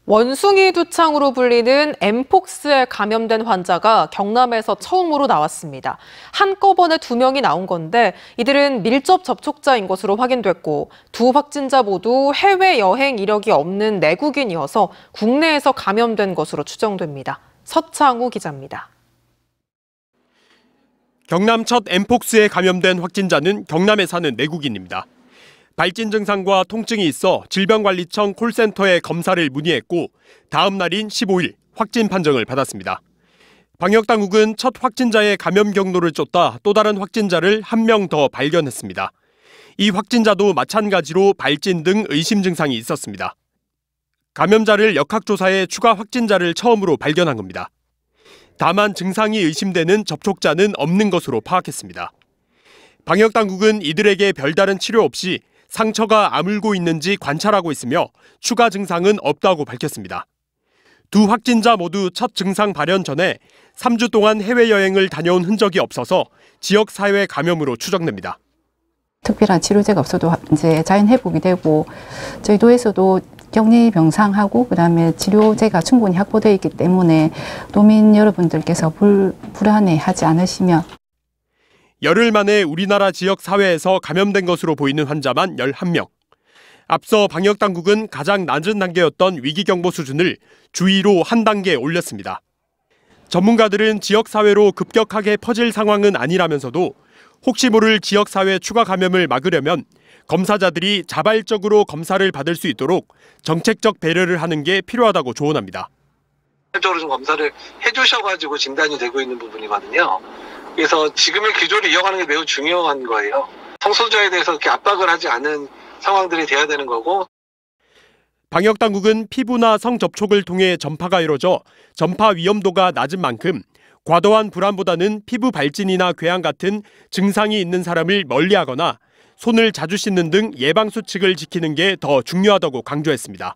원숭이 두창으로 불리는 엠폭스에 감염된 환자가 경남에서 처음으로 나왔습니다. 한꺼번에 2명이 나온 건데 이들은 밀접 접촉자인 것으로 확인됐고 두 확진자 모두 해외여행 이력이 없는 내국인이어서 국내에서 감염된 것으로 추정됩니다. 서창우 기자입니다. 경남 첫 엠폭스에 감염된 확진자는 경남에 사는 내국인입니다. 발진 증상과 통증이 있어 질병관리청 콜센터에 검사를 문의했고 다음 날인 15일 확진 판정을 받았습니다. 방역당국은 첫 확진자의 감염 경로를 쫓다 또 다른 확진자를 1명 더 발견했습니다. 이 확진자도 마찬가지로 발진 등 의심 증상이 있었습니다. 감염자를 역학조사해 추가 확진자를 처음으로 발견한 겁니다. 다만 증상이 의심되는 접촉자는 없는 것으로 파악했습니다. 방역당국은 이들에게 별다른 치료 없이 상처가 아물고 있는지 관찰하고 있으며 추가 증상은 없다고 밝혔습니다. 두 확진자 모두 첫 증상 발현 전에 3주 동안 해외여행을 다녀온 흔적이 없어서 지역사회 감염으로 추정됩니다. 특별한 치료제가 없어도 이제 자연 회복이 되고 저희 도에서도 격리 병상하고 그다음에 치료제가 충분히 확보되어 있기 때문에 도민 여러분들께서 불안해하지 않으시면 열흘 만에 우리나라 지역 사회에서 감염된 것으로 보이는 환자만 11명. 앞서 방역당국은 가장 낮은 단계였던 위기경보 수준을 주의로 한 단계 올렸습니다. 전문가들은 지역 사회로 급격하게 퍼질 상황은 아니라면서도 혹시 모를 지역 사회 추가 감염을 막으려면 검사자들이 자발적으로 검사를 받을 수 있도록 정책적 배려를 하는 게 필요하다고 조언합니다. 적으로 좀 검사를 해주셔가지고 진단이 되고 있는 부분이거든요. 그래서 지금의 기조를 이어가는 게 매우 중요한 거예요. 성소수자에 대해서 그렇게 압박을 하지 않은 상황들이 돼야 되는 거고. 방역당국은 피부나 성접촉을 통해 전파가 이뤄져 전파 위험도가 낮은 만큼 과도한 불안보다는 피부 발진이나 궤양 같은 증상이 있는 사람을 멀리하거나 손을 자주 씻는 등 예방수칙을 지키는 게 더 중요하다고 강조했습니다.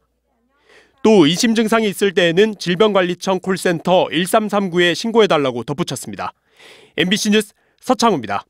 또 의심 증상이 있을 때에는 질병관리청 콜센터 1339에 신고해달라고 덧붙였습니다. MBC 뉴스 서창우입니다.